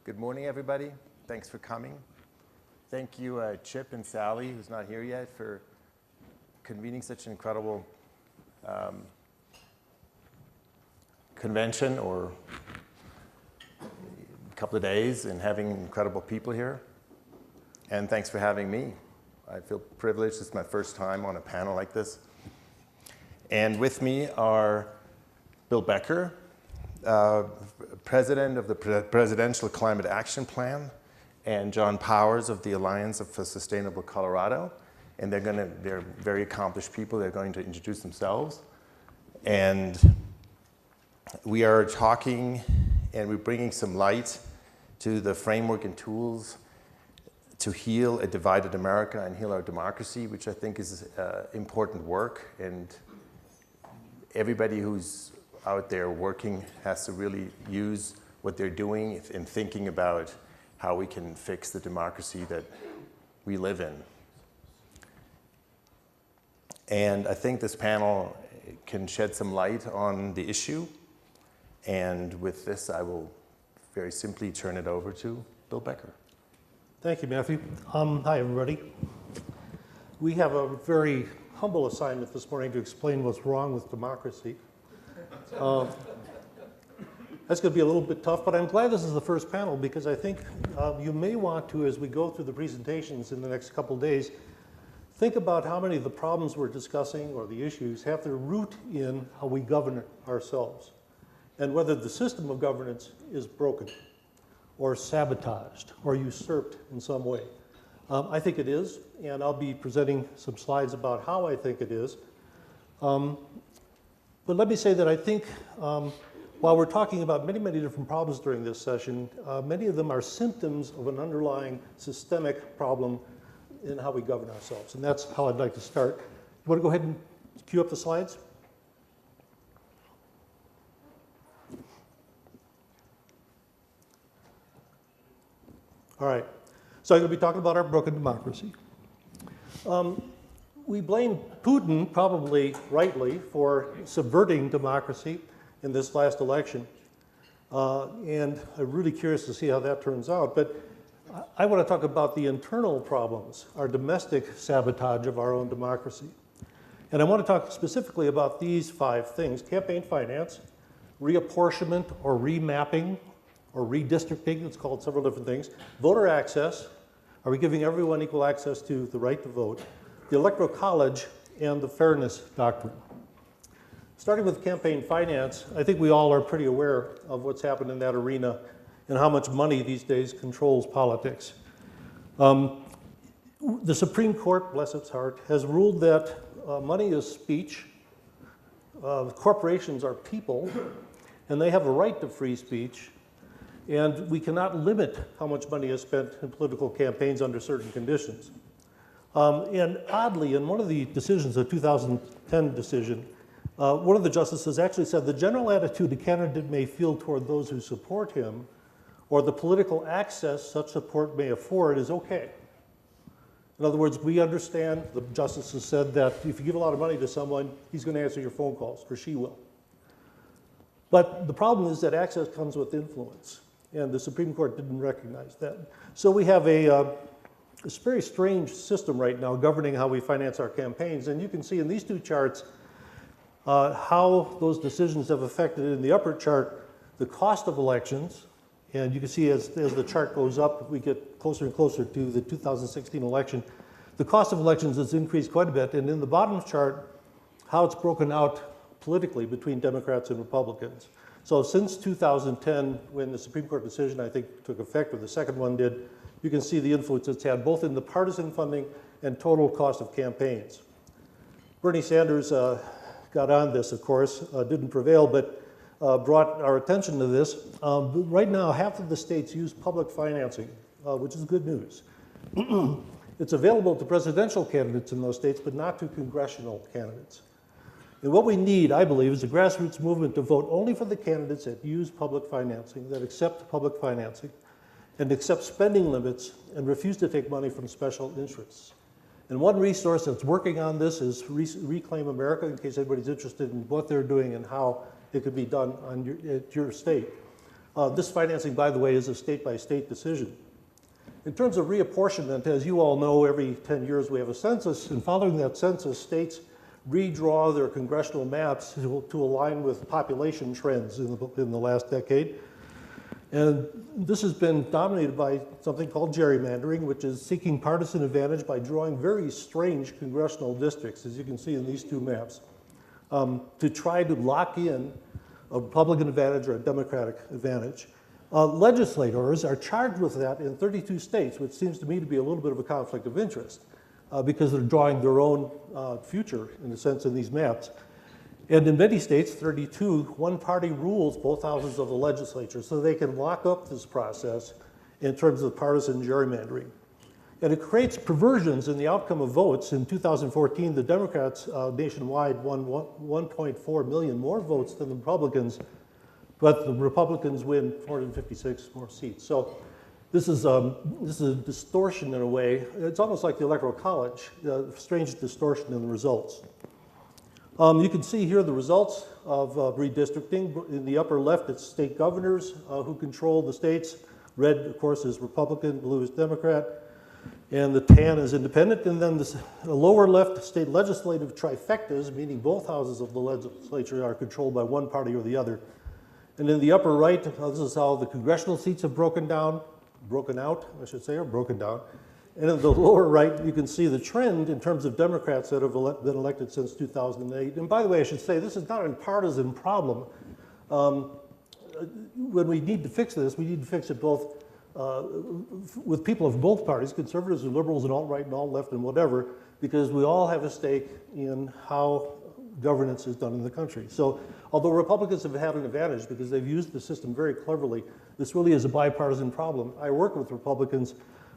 Good morning, everybody. Thanks for coming. Thank you, Chip and Sally, who's not here yet, for convening such an incredible convention or a couple of days and having incredible people here. And thanks for having me. I feel privileged. It's my first time on a panel like this. And with me are Bill Becker, President of the Presidential Climate Action Plan, and John Powers of the Alliance for Sustainable Colorado. And they're very accomplished people. They're going to introduce themselves. And we are talking and we're bringing some light to the framework and tools to heal a divided America and heal our democracy, which I think is important work. And everybody who's out there working has to really use what they're doing in thinking about how we can fix the democracy that we live in. And I think this panel can shed some light on the issue. And with this, I will very simply turn it over to Bill Becker. Thank you, Matthew. Hi, everybody. We have a very humble assignment this morning to explain what's wrong with democracy. That's going to be a little bit tough, but I'm glad this is the first panel because I think you may want to, as we go through the presentations in the next couple of days, think about how many of the problems we're discussing or the issues have their root in how we govern ourselves and whether the system of governance is broken or sabotaged or usurped in some way. I think it is, and I'll be presenting some slides about how I think it is. But let me say that I think while we're talking about many, many different problems during this session, many of them are symptoms of an underlying systemic problem in how we govern ourselves. And that's how I'd like to start. You want to go ahead and cue up the slides? All right. So I'm going to be talking about our broken democracy. We blame Putin, probably rightly, for subverting democracy in this last election. And I'm really curious to see how that turns out. But I want to talk about the internal problems, our domestic sabotage of our own democracy. And I want to talk specifically about these 5 things: campaign finance, reapportionment or remapping or redistricting, it's called several different things, voter access, are we giving everyone equal access to the right to vote, the Electoral College, and the fairness doctrine. Starting with campaign finance, I think we all are pretty aware of what's happened in that arena and how much money these days controls politics. The Supreme Court, bless its heart, has ruled that money is speech, corporations are people, and they have a right to free speech, and we cannot limit how much money is spent in political campaigns under certain conditions. And oddly, in one of the decisions, the 2010 decision, one of the justices actually said the general attitude a candidate may feel toward those who support him or the political access such support may afford is okay. In other words, we understand, the justices said, that if you give a lot of money to someone, he's going to answer your phone calls, or she will. But the problem is that access comes with influence, and the Supreme Court didn't recognize that. So we have a very strange system right now governing how we finance our campaigns, and you can see in these 2 charts how those decisions have affected, in the upper chart, the cost of elections. And you can see as the chart goes up, we get closer and closer to the 2016 election. The cost of elections has increased quite a bit. And in the bottom chart, how it's broken out politically between Democrats and Republicans. So since 2010, when the Supreme Court decision, I think, took effect, or the second one did, you can see the influence it's had both in the partisan funding and total cost of campaigns. Bernie Sanders got on this, of course, didn't prevail, but brought our attention to this. Right now, half of the states use public financing, which is good news. It's available to presidential candidates in those states, but not to congressional candidates. And what we need, I believe, is a grassroots movement to vote only for the candidates that use public financing, that accept public financing, and accept spending limits, and refuse to take money from special interests. And one resource that's working on this is Reclaim America, in case anybody's interested in what they're doing and how it could be done at your state. This financing, by the way, is a state-by-state decision. In terms of reapportionment, as you all know, every 10 years we have a census, and following that census, states redraw their congressional maps to align with population trends in the last decade. And this has been dominated by something called gerrymandering, which is seeking partisan advantage by drawing very strange congressional districts, as you can see in these two maps, to try to lock in a Republican advantage or a Democratic advantage. Legislators are charged with that in 32 states, which seems to me to be a little bit of a conflict of interest because they're drawing their own future, in a sense, in these maps. And in many states, 32, one party rules both houses of the legislature, so they can lock up this process in terms of partisan gerrymandering. And it creates perversions in the outcome of votes. In 2014, the Democrats nationwide won 1.4 million more votes than the Republicans, but the Republicans win 456 more seats. So this is a distortion in a way. It's almost like the Electoral College, strange distortion in the results. You can see here the results of redistricting. In the upper left, it's state governors who control the states. Red, of course, is Republican, blue is Democrat, and the tan is independent. And then the lower left, state legislative trifectas, meaning both houses of the legislature are controlled by one party or the other. And in the upper right, this is how the congressional seats have broken out. And in the lower right, you can see the trend in terms of Democrats that have been elected since 2008. And by the way, I should say, this is not a partisan problem. When we need to fix this, we need to fix it both with people of both parties, conservatives and liberals and alt-right and alt-left and whatever, because we all have a stake in how governance is done in the country. So although Republicans have had an advantage because they've used the system very cleverly, this really is a bipartisan problem. I work with Republicans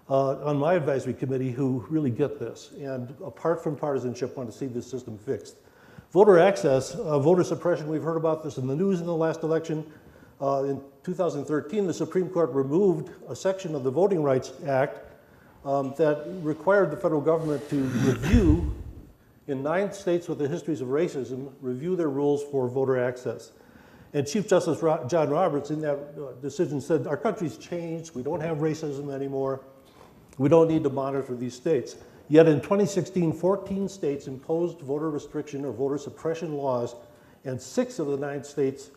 on my advisory committee who really get this, and apart from partisanship, want to see this system fixed. Voter access, voter suppression, we've heard about this in the news in the last election. In 2013, the Supreme Court removed a section of the Voting Rights Act that required the federal government to review, in 9 states with the histories of racism, review their rules for voter access. And Chief Justice John Roberts in that decision said, our country's changed, we don't have racism anymore, we don't need to monitor these states. Yet in 2016, 14 states imposed voter restriction or voter suppression laws, and 6 of the 9 states,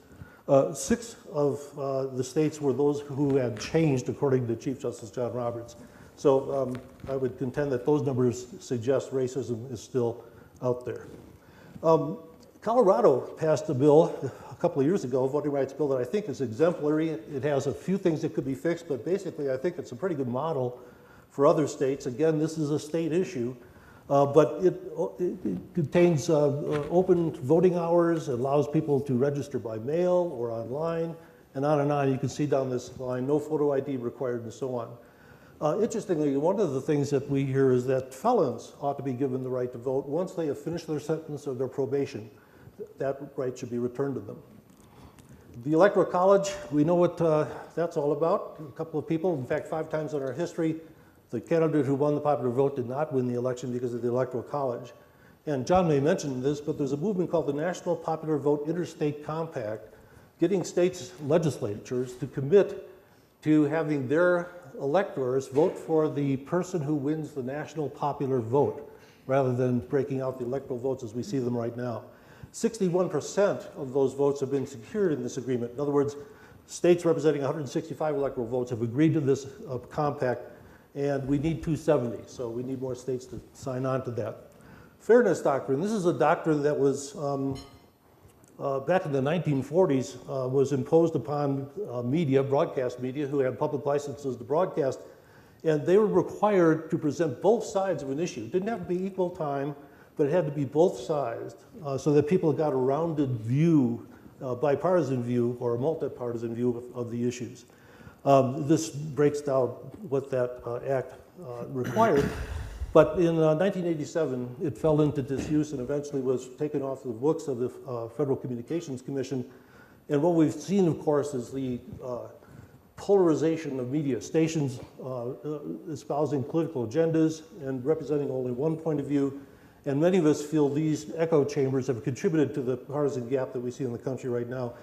6 of the states were those who had changed, according to Chief Justice John Roberts. So I would contend that those numbers suggest racism is still out there. Colorado passed a bill a couple of years ago, a voting rights bill that I think is exemplary. It has a few things that could be fixed, but basically I think it's a pretty good model for other states. Again, this is a state issue, but it contains open voting hours, it allows people to register by mail or online, and on and on. You can see down this line, no photo ID required and so on. Interestingly, one of the things that we hear is that felons ought to be given the right to vote once they have finished their sentence or their probation. That right should be returned to them. The Electoral College, we know what that's all about. A couple of people, in fact, 5 times in our history, the candidate who won the popular vote did not win the election because of the Electoral College. And John may mention this, but there's a movement called the National Popular Vote Interstate Compact, getting states' legislatures to commit to having their electors vote for the person who wins the national popular vote, rather than breaking out the electoral votes as we see them right now. 61% of those votes have been secured in this agreement. In other words, states representing 165 electoral votes have agreed to this compact, and we need 270, so we need more states to sign on to that. Fairness doctrine, this is a doctrine that was, back in the 1940s, was imposed upon media, broadcast media, who had public licenses to broadcast, and they were required to present both sides of an issue. It didn't have to be equal time, but it had to be both sides, so that people got a rounded view, bipartisan view, or a multi-partisan view of the issues. This breaks down what that act required, but in 1987, it fell into disuse and eventually was taken off the books of the Federal Communications Commission. And what we've seen, of course, is the polarization of media stations espousing political agendas and representing only one point of view. And many of us feel these echo chambers have contributed to the partisan gap that we see in the country right now.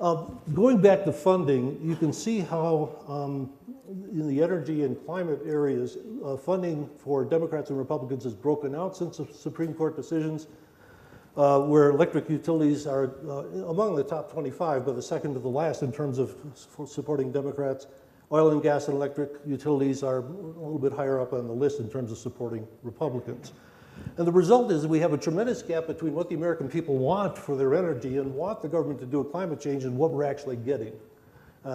Going back to funding, you can see how in the energy and climate areas, funding for Democrats and Republicans has broken out since the Supreme Court decisions, where electric utilities are among the top 25, but the second to the last in terms of supporting Democrats. Oil and gas and electric utilities are a little bit higher up on the list in terms of supporting Republicans. And the result is that we have a tremendous gap between what the American people want for their energy and want the government to do with climate change and what we're actually getting.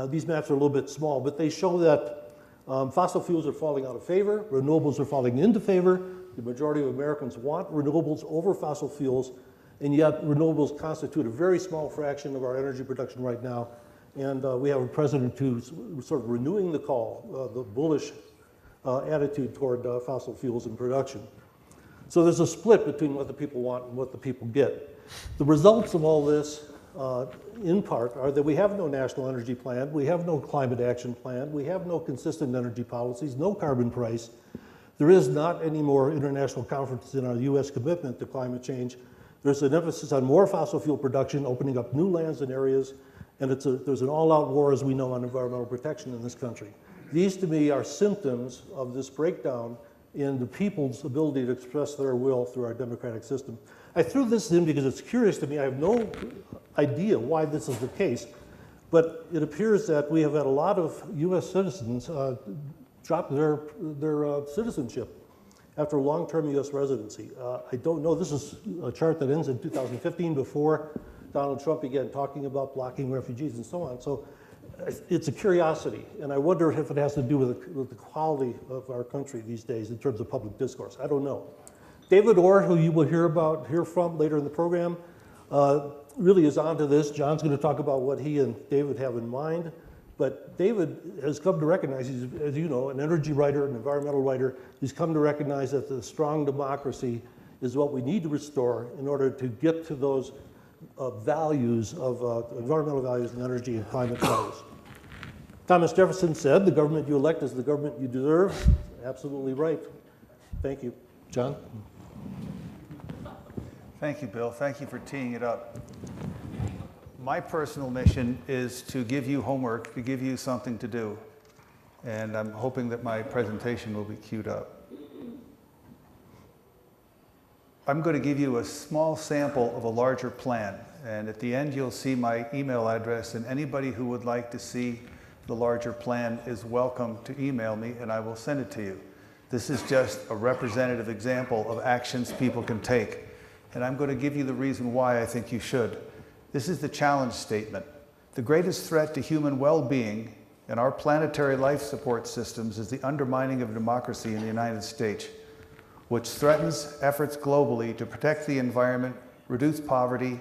These maps are a little bit small, but they show that fossil fuels are falling out of favor, renewables are falling into favor. The majority of Americans want renewables over fossil fuels, and yet renewables constitute a very small fraction of our energy production right now. And we have a president who's sort of renewing the call, the bullish attitude toward fossil fuels in production. So there's a split between what the people want and what the people get. The results of all this, in part, are that we have no national energy plan, we have no climate action plan, we have no consistent energy policies, no carbon price. There is not any more international conferences in our US commitment to climate change. There's an emphasis on more fossil fuel production, opening up new lands and areas, and there's an all-out war, as we know, on environmental protection in this country. These, to me, are symptoms of this breakdown in the people's ability to express their will through our democratic system. I threw this in because it's curious to me. I have no idea why this is the case, but it appears that we have had a lot of US citizens drop their citizenship after a long-term US residency. I don't know, this is a chart that ends in 2015 before Donald Trump began talking about blocking refugees and so on. So it's a curiosity, and I wonder if it has to do with the quality of our country these days in terms of public discourse. I don't know. David Orr, who you will hear from later in the program, really is onto this. John's going to talk about what he and David have in mind, but David has come to recognize, he's, as you know, an energy writer, an environmental writer. He's come to recognize that the strong democracy is what we need to restore in order to get to those values of environmental values and energy and climate values. Thomas Jefferson said, "The government you elect is the government you deserve." Absolutely right. Thank you. John? Thank you, Bill. Thank you for teeing it up. My personal mission is to give you homework, to give you something to do. And I'm hoping that my presentation will be queued up. I'm going to give you a small sample of a larger plan. And at the end, you'll see my email address. And anybody who would like to see the larger plan is welcome to email me, and I will send it to you. This is just a representative example of actions people can take. And I'm going to give you the reason why I think you should. This is the challenge statement. The greatest threat to human well-being and our planetary life support systems is the undermining of democracy in the United States, which threatens efforts globally to protect the environment, reduce poverty,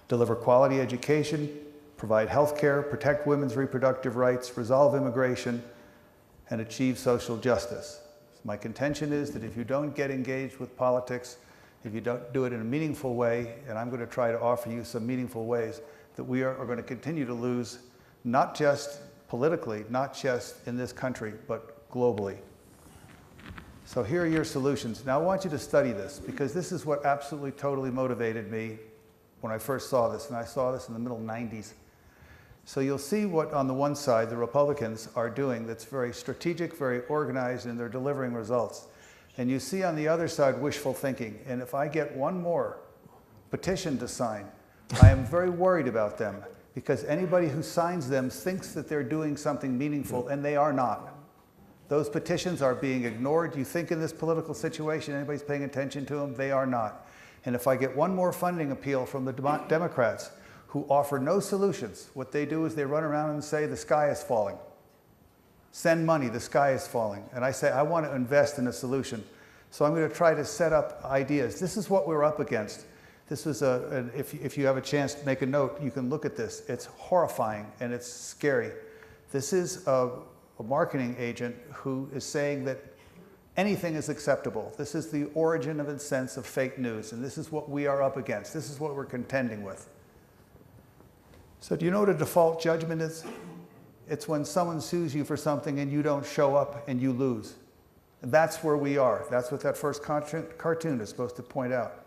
deliver quality education, provide health care, protect women's reproductive rights, resolve immigration, and achieve social justice. My contention is that if you don't get engaged with politics, if you don't do it in a meaningful way, and I'm going to try to offer you some meaningful ways, that we are going to continue to lose, not just politically, not just in this country, but globally. So here are your solutions. Now I want you to study this, because this is what absolutely totally motivated me when I first saw this, and I saw this in the middle 90s. So you'll see what, on the one side, the Republicans are doing that's very strategic, very organized, and they're delivering results. And you see on the other side wishful thinking. And if I get one more petition to sign, I am very worried about them, because anybody who signs them thinks that they're doing something meaningful, and they are not. Those petitions are being ignored. You think in this political situation anybody's paying attention to them? They are not. And if I get one more funding appeal from the Democrats, who offer no solutions, what they do is they run around and say the sky is falling. Send money, the sky is falling. And I say, I want to invest in a solution. So I'm going to try to set up ideas. This is what we're up against. This is if you have a chance to make a note, you can look at this. It's horrifying and it's scary. This is a marketing agent who is saying that anything is acceptable. This is the origin of a sense of fake news, and this is what we are up against. This is what we're contending with. So do you know what a default judgment is? It's when someone sues you for something and you don't show up and you lose. And that's where we are. That's what that first cartoon is supposed to point out.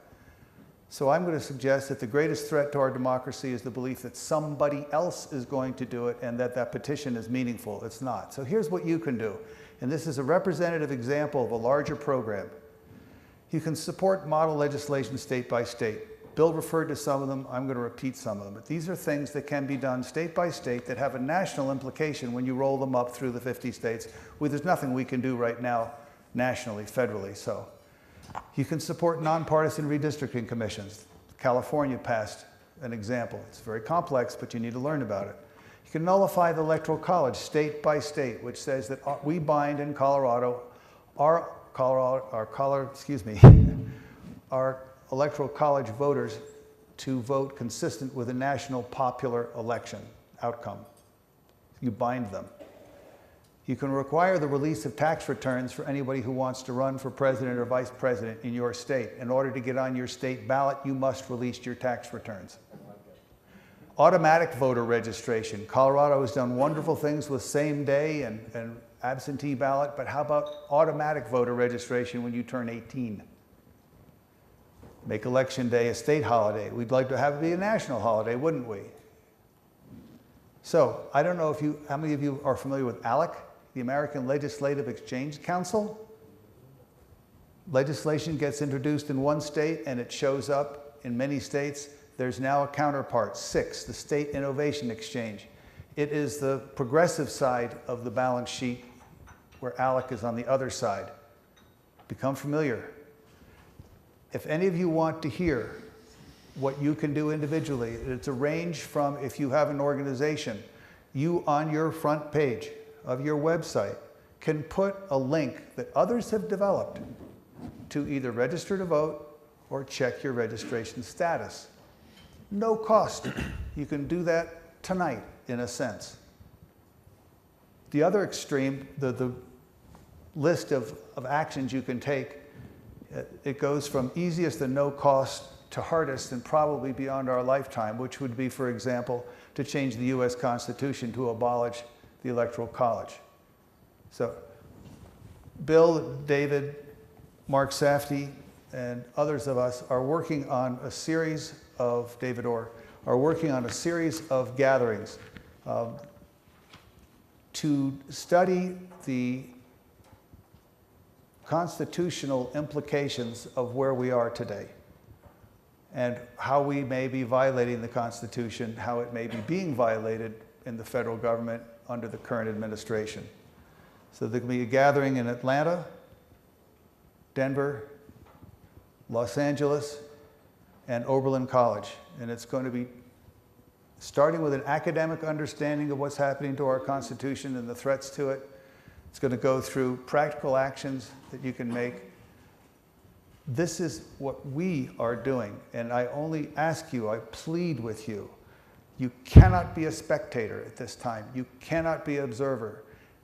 So I'm going to suggest that the greatest threat to our democracy is the belief that somebody else is going to do it and that that petition is meaningful. It's not. So here's what you can do. And this is a representative example of a larger program. You can support model legislation state by state. Bill referred to some of them. I'm going to repeat some of them. But these are things that can be done state by state that have a national implication when you roll them up through the 50 states. There's nothing we can do right now nationally, federally. So you can support nonpartisan redistricting commissions. California passed an example. It's very complex, but you need to learn about it. You can nullify the Electoral College state by state, which says that we bind in Colorado our Electoral College voters to vote consistent with a national popular election outcome. You bind them. You can require the release of tax returns for anybody who wants to run for president or vice president in your state. In order to get on your state ballot, you must release your tax returns. Automatic voter registration. Colorado has done wonderful things with same day and absentee ballot, but how about automatic voter registration when you turn 18? Make Election Day a state holiday. We'd like to have it be a national holiday, wouldn't we? So, I don't know how many of you are familiar with ALEC, the American Legislative Exchange Council. Legislation gets introduced in one state and it shows up in many states. There's now a counterpart, 6, the State Innovation Exchange. It is the progressive side of the balance sheet where ALEC is on the other side. Become familiar. If any of you want to hear what you can do individually, it's a range from, if you have an organization, you on your front page of your website can put a link that others have developed to either register to vote or check your registration status. No cost. You can do that tonight, in a sense. The other extreme, the list of actions you can take, it goes from easiest and no cost to hardest and probably beyond our lifetime, which would be, for example, to change the US Constitution to abolish the Electoral College. So Bill, David, Mark Safdie, and others of us are working on a series of, David Orr, are working on a series of gatherings to study the constitutional implications of where we are today and how we may be violating the Constitution, how it may be being violated in the federal government under the current administration. So there can be a gathering in Atlanta, Denver, Los Angeles, and Oberlin College. And it's going to be starting with an academic understanding of what's happening to our Constitution and the threats to it. It's going to go through practical actions that you can make. This is what we are doing, and I only ask you, I plead with you, you cannot be a spectator at this time. You cannot be an observer.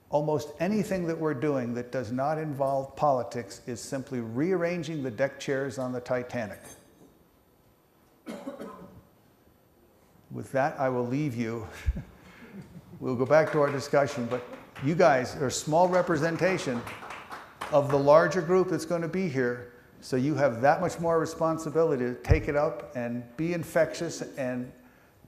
Almost anything that we're doing that does not involve politics is simply rearranging the deck chairs on the Titanic. With that, I will leave you. We'll go back to our discussion, but you guys are a small representation of the larger group that's going to be here, so you have that much more responsibility to take it up and be infectious and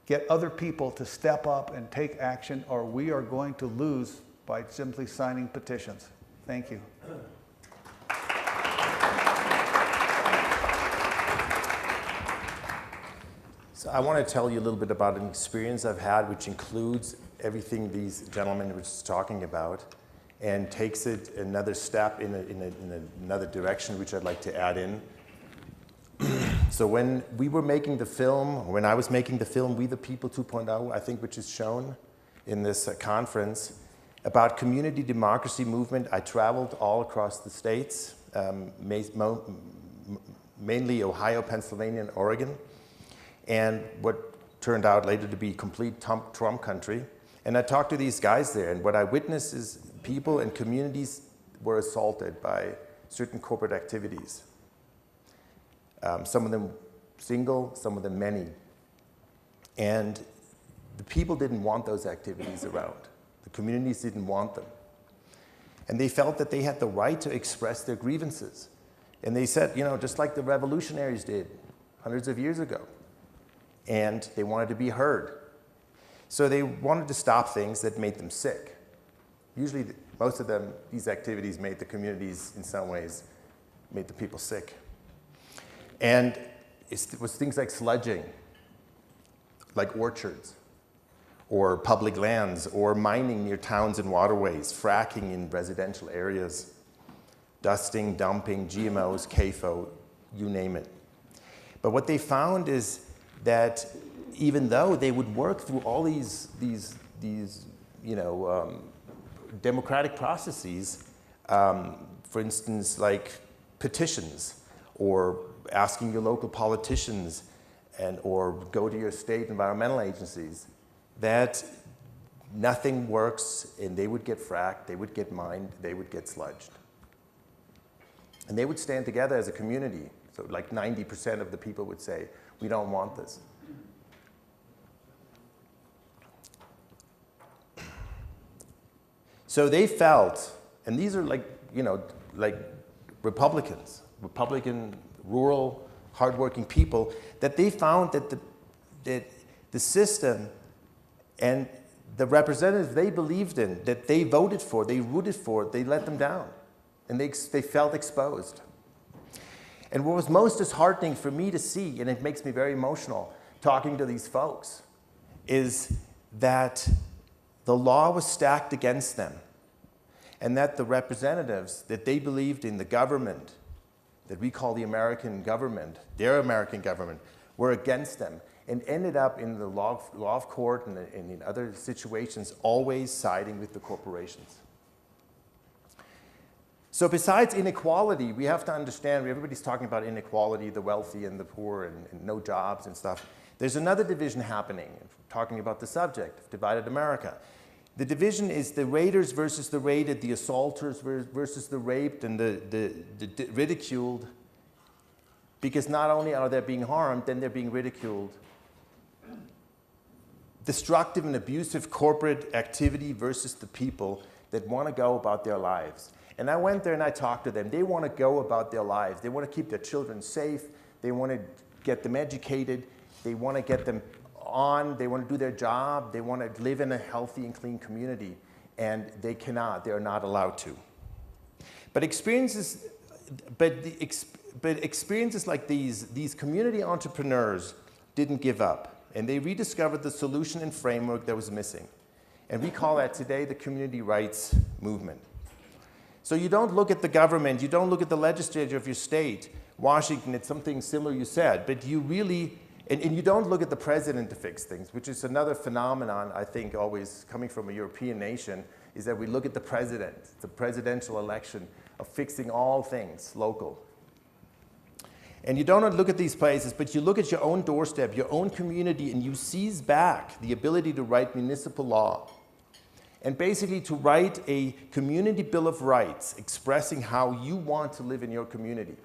get other people to step up and take action, or we are going to lose by simply signing petitions. Thank you. So I want to tell you a little bit about an experience I've had, which includes everything these gentlemen were just talking about, and takes it another step in another direction, which I'd like to add in. So when we were making the film, when I was making the film, We the People 2.0, I think, which is shown in this conference, about community democracy movement, I traveled all across the states, mainly Ohio, Pennsylvania, and Oregon, and what turned out later to be complete Trump country. And I talked to these guys there, and what I witnessed is people and communities were assaulted by certain corporate activities. Some of them single, some of them many. And the people didn't want those activities around. The communities didn't want them. And they felt that they had the right to express their grievances. And they said, you know, just like the revolutionaries did, hundreds of years ago. And they wanted to be heard. So they wanted to stop things that made them sick. Usually, most of them, these activities made the communities, in some ways, made the people sick. And it was things like sludging, like orchards, or public lands, or mining near towns and waterways, fracking in residential areas, dusting, dumping, GMOs, CAFO, you name it. But what they found is that even though they would work through all these democratic processes, for instance, like petitions, or asking your local politicians, or go to your state environmental agencies, that nothing works, and they would get fracked, they would get mined, they would get sludged. And they would stand together as a community. So like 90% of the people would say, we don't want this. So they felt, and these are like Republican, rural, hardworking people, that they found that the system and the representatives they believed in, that they voted for, they rooted for, they let them down. And they felt exposed. And what was most disheartening for me to see, and it makes me very emotional talking to these folks, is that the law was stacked against them, and that the representatives that they believed in, the government, that we call the American government, their American government, were against them, and ended up in the law of court and in other situations always siding with the corporations. So besides inequality, we have to understand, everybody's talking about inequality, the wealthy and the poor, and no jobs and stuff. There's another division happening, talking about the subject of divided America. The division is the raiders versus the raided, the assaulters versus the raped and the ridiculed, because not only are they being harmed, then they're being ridiculed. Destructive and abusive corporate activity versus the people that want to go about their lives. And I went there and I talked to them. They want to go about their lives. They want to keep their children safe. They want to get them educated. They want to get them on. They want to do their job. They want to live in a healthy and clean community. And they cannot. They are not allowed to. But experiences like these community entrepreneurs didn't give up. And they rediscovered the solution and framework that was missing. And we call that today the community rights movement. So you don't look at the government, you don't look at the legislature of your state, Washington, it's something similar you said, but you really, and you don't look at the president to fix things, which is another phenomenon, I think, always coming from a European nation, is that we look at the president, the presidential election of fixing all things local. And you don't look at these places, but you look at your own doorstep, your own community, and you seize back the ability to write municipal law. And basically to write a community bill of rights expressing how you want to live in your community.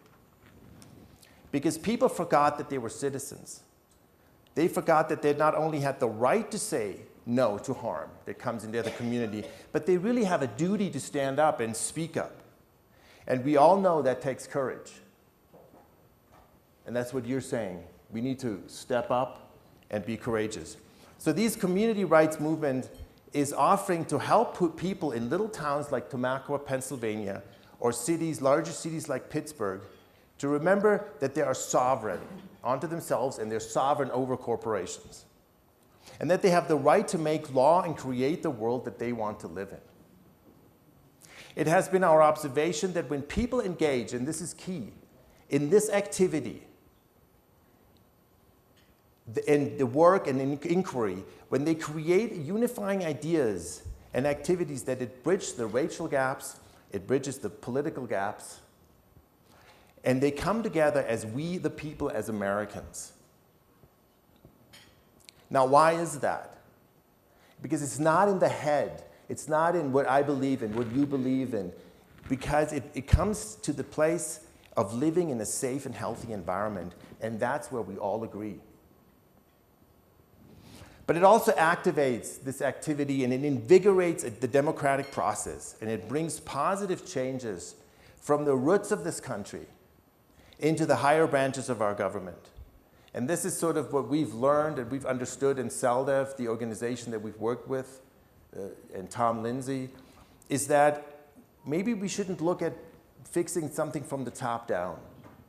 Because people forgot that they were citizens. They forgot that they not only had the right to say no to harm that comes into the community, but they really have a duty to stand up and speak up. And we all know that takes courage. And that's what you're saying. We need to step up and be courageous. So these community rights movement is offering to help people in little towns like Tamaqua, Pennsylvania, or cities, larger cities like Pittsburgh, to remember that they are sovereign unto themselves and they're sovereign over corporations. And that they have the right to make law and create the world that they want to live in. It has been our observation that when people engage, and this is key, in this activity, in the work and in inquiry, when they create unifying ideas and activities that it bridges the racial gaps, it bridges the political gaps, and they come together as we, the people, as Americans. Now, why is that? Because it's not in the head. It's not in what I believe in, what you believe in, because it comes to the place of living in a safe and healthy environment, and that's where we all agree. But it also activates this activity and it invigorates the democratic process, and it brings positive changes from the roots of this country into the higher branches of our government. And this is sort of what we've learned and we've understood in CELDEF, the organization that we've worked with, and Tom Lindsay, is that maybe we shouldn't look at fixing something from the top down.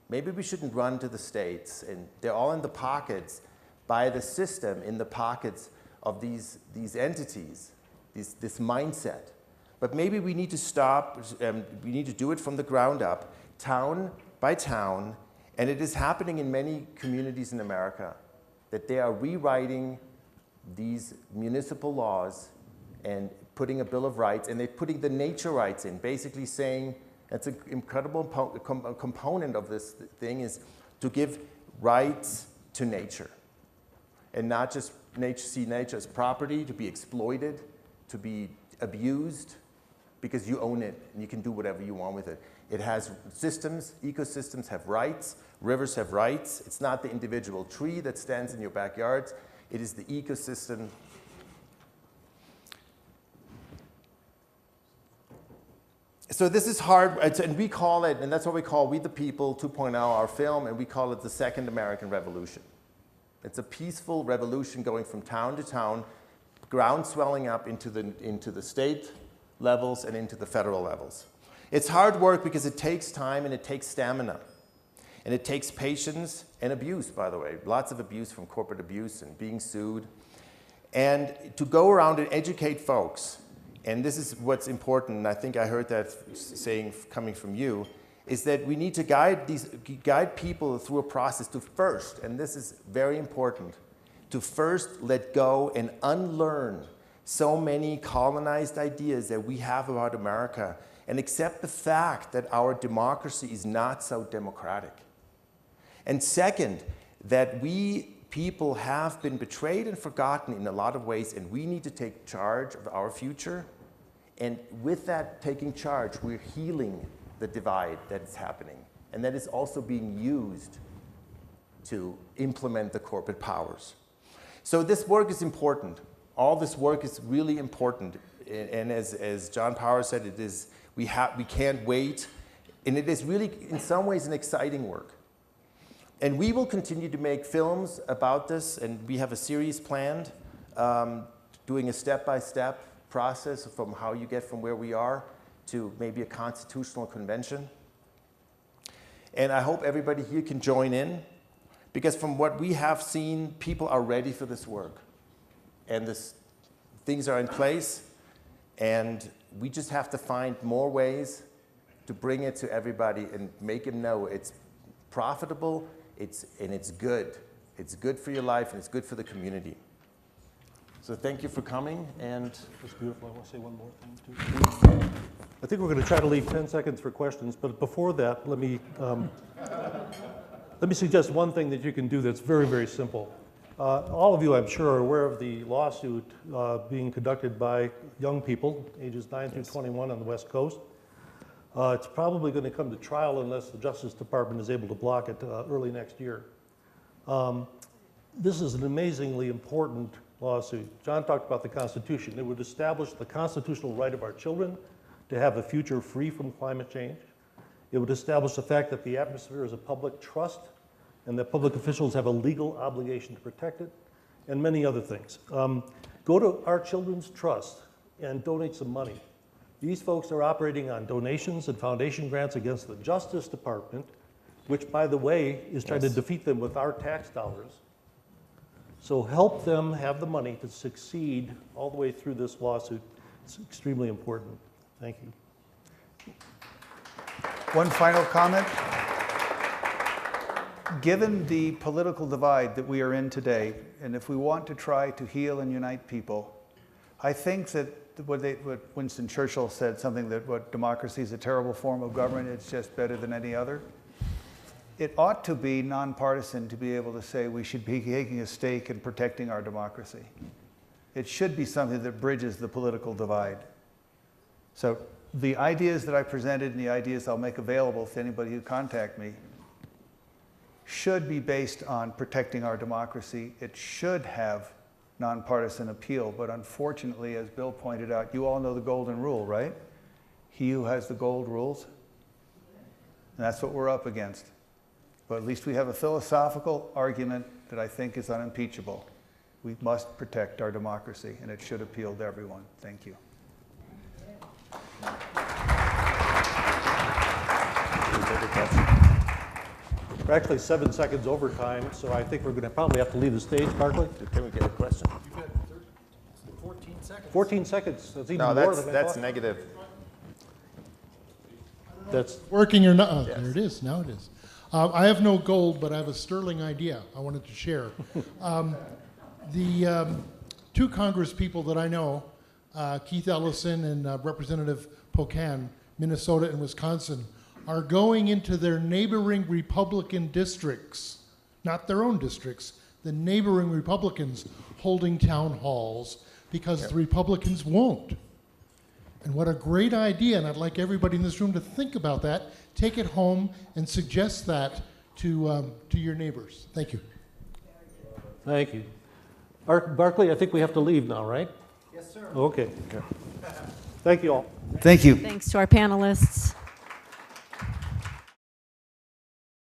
Maybe we shouldn't run to the states, and they're all in the pockets by the system, in the pockets of these entities, this mindset. But maybe we need to stop, we need to do it from the ground up, town by town, and it is happening in many communities in America, that they are rewriting these municipal laws and putting a Bill of Rights, and they're putting the nature rights in, basically saying, that's an incredible component of this thing, is to give rights to nature. And not just see nature as property to be exploited, to be abused, because you own it and you can do whatever you want with it. It has systems, ecosystems have rights, rivers have rights. It's not the individual tree that stands in your backyards, it is the ecosystem. So this is hard, and we call it, and that's what we call We the People 2.0, our film, and we call it the Second American Revolution. It's a peaceful revolution going from town to town, ground swelling up into the state levels and into the federal levels. It's hard work because it takes time and it takes stamina. And it takes patience and abuse, by the way. Lots of abuse, from corporate abuse and being sued. And to go around and educate folks, and this is what's important, and I think I heard that saying coming from you, is that we need to guide people through a process to first, and this is very important, to first let go and unlearn so many colonized ideas that we have about America and accept the fact that our democracy is not so democratic. And second, that we people have been betrayed and forgotten in a lot of ways, and we need to take charge of our future. And with that taking charge, we're healing the divide that is happening, and that is also being used to implement the corporate powers. So this work is important. All this work is really important, and as John Powers said, it is we can't wait, and it is really in some ways an exciting work. And we will continue to make films about this, and we have a series planned, doing a step-by-step process from how you get from where we are to maybe a constitutional convention. And I hope everybody here can join in, because from what we have seen, people are ready for this work. And things are in place, and we just have to find more ways to bring it to everybody and make them know it's profitable, and it's good. It's good for your life, and it's good for the community. So thank you for coming, and That's beautiful. I want to say one more thing, too. I think we're going to try to leave 10 seconds for questions, but before that, let me suggest one thing that you can do that's very, very simple. All of you, I'm sure, are aware of the lawsuit being conducted by young people, ages 9 through 21 on the West Coast. It's probably going to come to trial unless the Justice Department is able to block it early next year. This is an amazingly important lawsuit. John talked about the Constitution. It would establish the constitutional right of our children to have a future free from climate change. It would establish the fact that the atmosphere is a public trust and that public officials have a legal obligation to protect it, and many other things. Go to Our Children's Trust and donate some money. These folks are operating on donations and foundation grants against the Justice Department, which, by the way, is trying to defeat them with our tax dollars. So help them have the money to succeed all the way through this lawsuit. It's extremely important. Thank you. One final comment. Given the political divide that we are in today, and if we want to try to heal and unite people, I think that what Winston Churchill said, something that what democracy is a terrible form of government, it's just better than any other. It ought to be nonpartisan to be able to say we should be taking a stake in protecting our democracy. It should be something that bridges the political divide. So the ideas that I presented and the ideas I'll make available to anybody who contact me should be based on protecting our democracy. It should have nonpartisan appeal, but unfortunately, as Bill pointed out, you all know the golden rule, right? He who has the gold rules. And that's what we're up against. But at least we have a philosophical argument that I think is unimpeachable. We must protect our democracy, and it should appeal to everyone. Thank you. We're actually 7 seconds over time, so I think we're going to probably have to leave the stage, Barclay. Can we get a question? You've got 14 seconds. 14 seconds, that's even No, more that's than I thought. negative. That's, Working or not, Yes. there it is, now it is. I have no gold, but I have a sterling idea I wanted to share. The two Congress people that I know, Keith Ellison and Representative Pocan, Minnesota and Wisconsin, are going into their neighboring Republican districts, not their own districts, the neighboring Republicans holding town halls because the Republicans won't. And what a great idea, and I'd like everybody in this room to think about that, take it home and suggest that to your neighbors. Thank you. thank you. Barclay, I think we have to leave now, right? Yes, sir. Okay. Thank you all. Thank you. Thanks to our panelists.